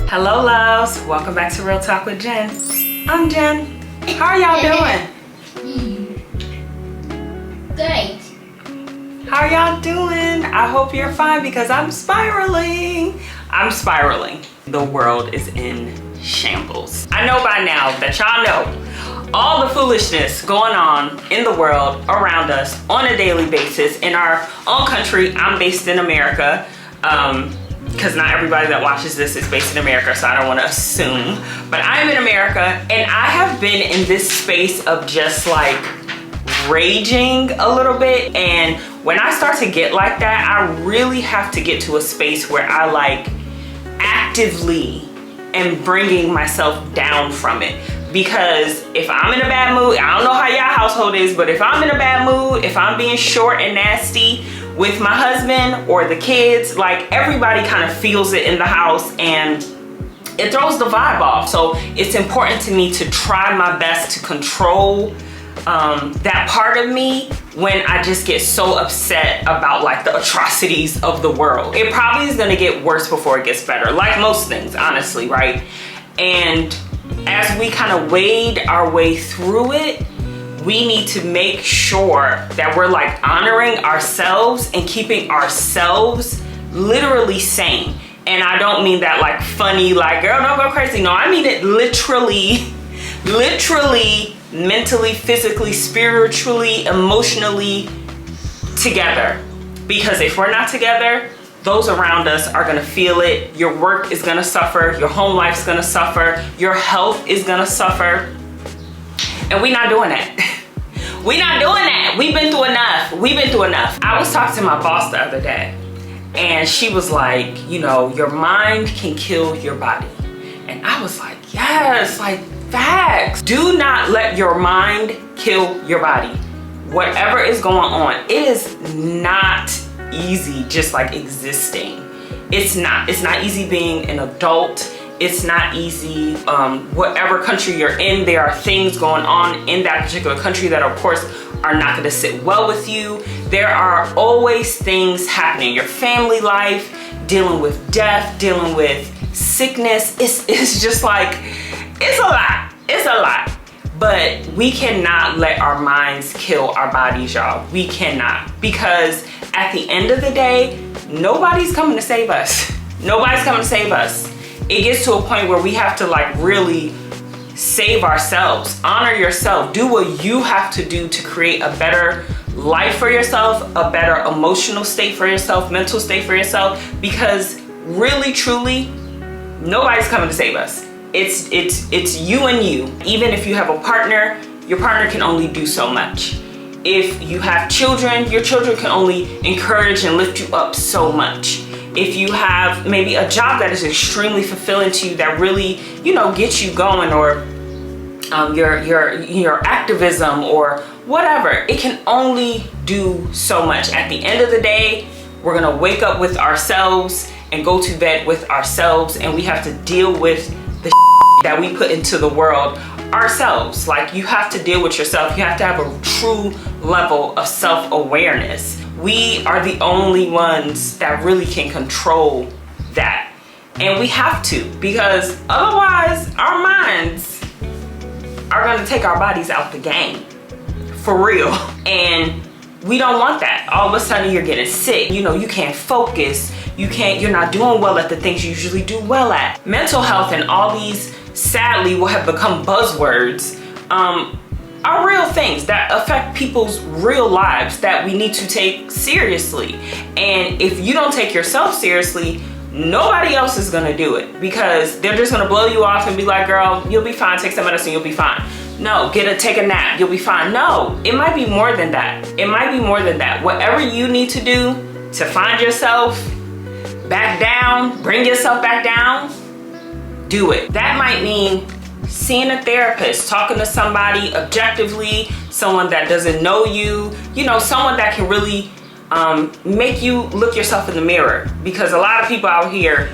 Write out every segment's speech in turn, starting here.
Hello loves, welcome back to Real Talk with Jen. I'm Jen. How are y'all doing? Great. How are y'all doing? I hope you're fine because I'm spiraling. The world is in shambles. I know by now that y'all know all the foolishness going on in the world around us on a daily basis. In our own country, I'm based in America. Because not everybody that watches this is based in America, so I don't want to assume. But I'm in America, and I have been in this space of just like raging a little bit. And when I start to get like that, I really have to get to a space where I like actively am bringing myself down from it. Because if I'm in a bad mood, I don't know how y'all household is, but if I'm in a bad mood, if I'm being short and nasty with my husband or the kids, like everybody kind of feels it in the house and it throws the vibe off. So it's important to me to try my best to control that part of me when I just get so upset about like the atrocities of the world. It probably is gonna get worse before it gets better, like most things, honestly, right? And as we kind of wade our way through it, we need to make sure that we're like honoring ourselves and keeping ourselves literally sane. And I don't mean that like funny, like girl, don't go crazy. No, I mean it literally, mentally, physically, spiritually, emotionally together. Because if we're not together, those around us are gonna feel it. Your work is gonna suffer. Your home life's gonna suffer. Your health is gonna suffer. And we're not doing that. We're not doing that. We've been through enough. I was talking to my boss the other day, and she was like, you know, your mind can kill your body. And I was like, yes, like facts. Do not let your mind kill your body. Whatever is going on, it is not easy just like existing. It's not easy being an adult. It's not easy, whatever country you're in, there are things going on in that particular country that of course are not gonna sit well with you. There are always things happening. Your family life, dealing with death, dealing with sickness. It's just like, it's a lot. But we cannot let our minds kill our bodies, y'all. We cannot, because at the end of the day, nobody's coming to save us. Nobody's coming to save us. It gets to a point where we have to like really save ourselves, honor yourself, do what you have to do to create a better life for yourself, a better emotional state for yourself, mental state for yourself, because really, truly, nobody's coming to save us. It's you and you. Even if you have a partner, your partner can only do so much. If you have children, your children can only encourage and lift you up so much. If you have maybe a job that is extremely fulfilling to you, that really, you know, gets you going, or your activism or whatever, it can only do so much. At the end of the day, we're gonna wake up with ourselves and go to bed with ourselves, and we have to deal with the that we put into the world ourselves. Like, you have to deal with yourself. You have to have a true level of self-awareness. We are the only ones that really can control that. And we have to, because otherwise our minds are gonna take our bodies out the game, for real. And we don't want that. All of a sudden you're getting sick. You know, you can't focus. You're not doing well at the things you usually do well at. Mental health and all these, sadly, will have become buzzwords, are real things that affect people's real lives that we need to take seriously. And if you don't take yourself seriously, nobody else is gonna do it, because they're just gonna blow you off and be like, girl, you'll be fine, take some medicine, you'll be fine. No, take a nap, you'll be fine. No, it might be more than that. It might be more than that. Whatever you need to do to find yourself back down, bring yourself back down, do it. That might mean seeing a therapist, talking to somebody objectively, someone that doesn't know you, you know, someone that can really make you look yourself in the mirror. Because a lot of people out here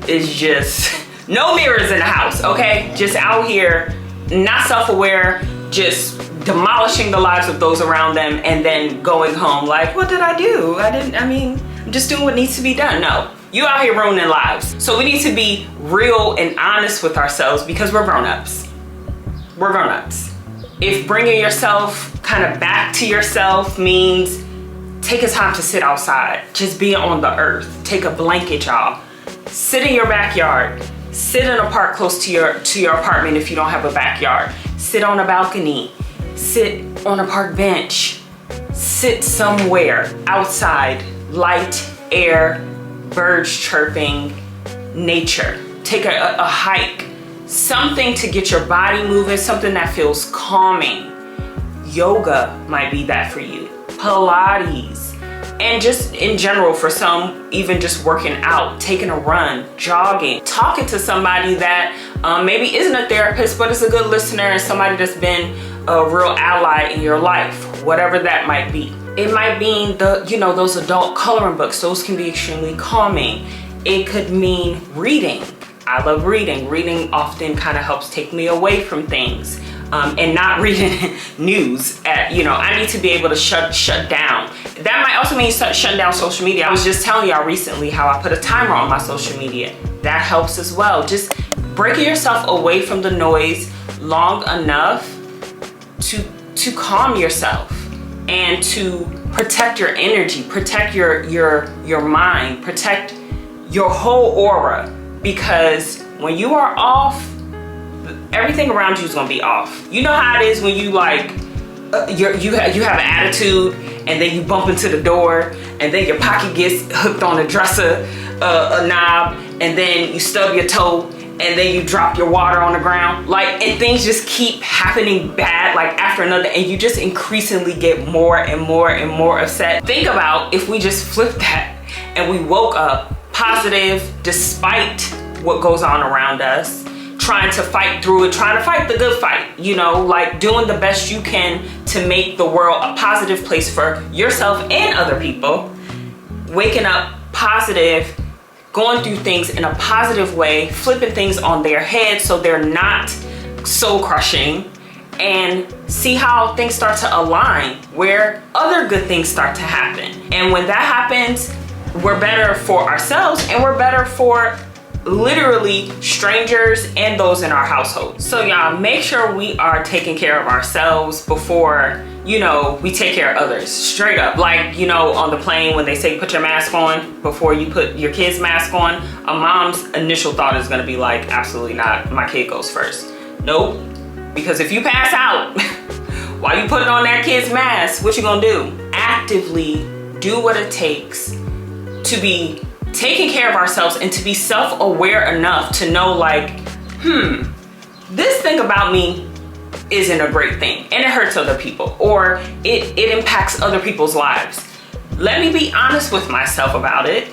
is just no mirrors in the house, okay? Just out here, not self-aware, just demolishing the lives of those around them, and then going home like, what did I do? I'm just doing what needs to be done. No, You out here ruining lives. So we need to be real and honest with ourselves because we're grown-ups. We're grown-ups. If bringing yourself kind of back to yourself means take a time to sit outside, just be on the earth, take a blanket, y'all. Sit in your backyard. Sit in a park close to your apartment if you don't have a backyard. Sit on a balcony. Sit on a park bench. Sit somewhere outside, light air, birds chirping, nature. Take a hike, something to get your body moving, something that feels calming. Yoga might be that for you. Pilates. And just in general, for some, even just working out, taking a run, jogging, talking to somebody that maybe isn't a therapist, but is a good listener and somebody that's been a real ally in your life, whatever that might be. It might mean those adult coloring books. Those can be extremely calming. It could mean reading. I love reading. Reading often kind of helps take me away from things. And not reading news. I need to be able to shut down. That might also mean shutting down social media. I was just telling y'all recently how I put a timer on my social media. That helps as well. Just breaking yourself away from the noise long enough to calm yourself and to protect your energy, protect your mind, protect your whole aura. Because when you are off, everything around you is gonna be off. You know how it is when you you have an attitude and then you bump into the door and then your pocket gets hooked on a dresser a knob and then you stub your toe and then you drop your water on the ground. And things just keep happening bad after another, and you just increasingly get more and more and more upset. Think about if we just flipped that and we woke up positive despite what goes on around us, trying to fight through it, trying to fight the good fight, doing the best you can to make the world a positive place for yourself and other people. Waking up positive, going through things in a positive way, flipping things on their head so they're not soul crushing, and see how things start to align where other good things start to happen. And when that happens, we're better for ourselves and we're better for literally strangers and those in our household. So y'all, make sure we are taking care of ourselves before we take care of others. Straight up, on the plane when they say put your mask on before you put your kid's mask on, a mom's initial thought is going to be absolutely not, my kid goes first. Nope. Because if you pass out while you putting on that kid's mask, what you gonna do? Actively do what it takes to be taking care of ourselves and to be self-aware enough to know this thing about me isn't a great thing and it hurts other people, or it impacts other people's lives. Let me be honest with myself about it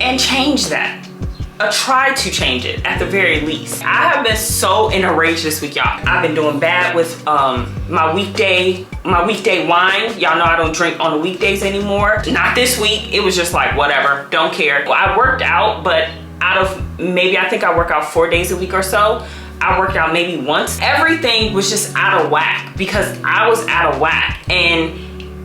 and change that. Try to change it at the very least. I have been so in a rage this week, y'all. I've been doing bad with my weekday wine. Y'all know I don't drink on the weekdays anymore. Not this week. It was just whatever, don't care. Well, I worked out, but out of maybe, I think I work out 4 days a week or so. I worked out maybe once. Everything was just out of whack because I was out of whack, and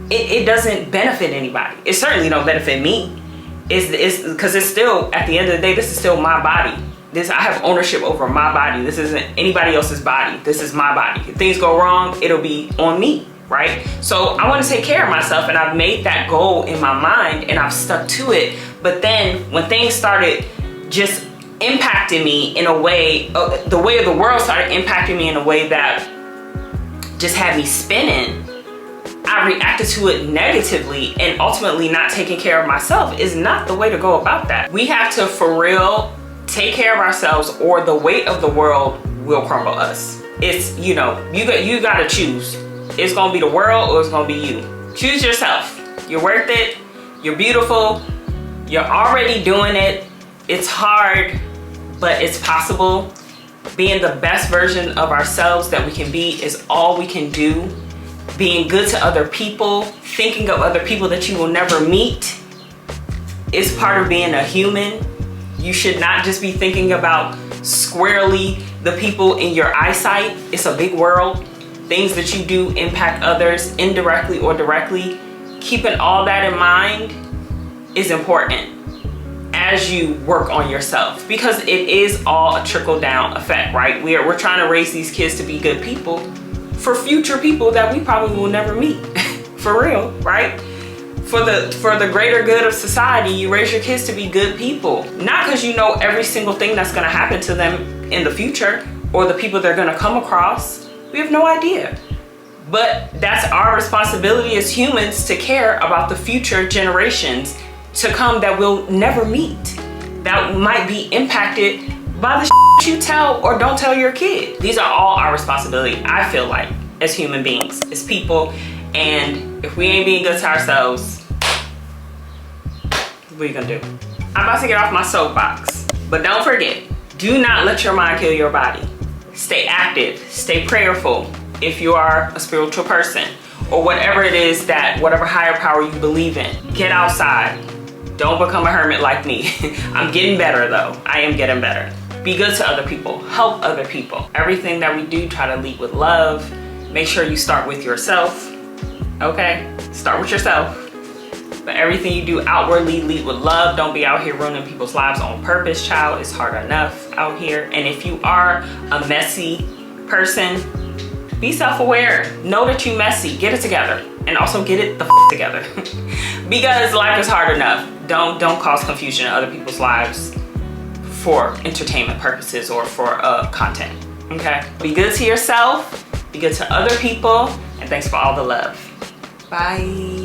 it doesn't benefit anybody. It certainly don't benefit me. It's because it's still, at the end of the day, this is still my body. I have ownership over my body. This isn't anybody else's body. This is my body. If things go wrong, it'll be on me, right? So I want to take care of myself, and I've made that goal in my mind and I've stuck to it. But then when things started just impacting me in a way, the way of the world started impacting me in a way that just had me spinning, I reacted to it negatively, and ultimately not taking care of myself is not the way to go about that. We have to, for real, take care of ourselves, or the weight of the world will crumble us. It's, you gotta choose. It's gonna be the world or it's gonna be you. Choose yourself. You're worth it. You're beautiful. You're already doing it. It's hard, but it's possible. Being the best version of ourselves that we can be is all we can do. Being good to other people, thinking of other people that you will never meet, is part of being a human. You should not just be thinking about squarely the people in your eyesight. It's a big world. Things that you do impact others indirectly or directly. Keeping all that in mind is important. as you work on yourself, because it is all a trickle down effect, right? We're trying to raise these kids to be good people for future people that we probably will never meet. For real, right? For the greater good of society, you raise your kids to be good people. Not because you know every single thing that's gonna happen to them in the future or the people they're gonna come across. We have no idea. But that's our responsibility as humans to care about the future generations to come that we'll never meet, that might be impacted by the you tell or don't tell your kid. These are all our responsibility, I feel like, as human beings, as people. And if we ain't being good to ourselves, what are you gonna do? I'm about to get off my soapbox, but don't forget, do not let your mind kill your body. Stay active, stay prayerful if you are a spiritual person, or whatever it is that, whatever higher power you believe in. Get outside. Don't become a hermit like me. I'm getting better though. I am getting better. Be good to other people, help other people. Everything that we do, try to lead with love. Make sure you start with yourself, okay? Start with yourself. But everything you do outwardly, lead with love. Don't be out here ruining people's lives on purpose, child. It's hard enough out here. And if you are a messy person, be self-aware. Know that you're messy. Get it together. And also get it the together. Because life is hard enough. Don't cause confusion in other people's lives for entertainment purposes or for content, okay? Be good to yourself, be good to other people, and thanks for all the love. Bye.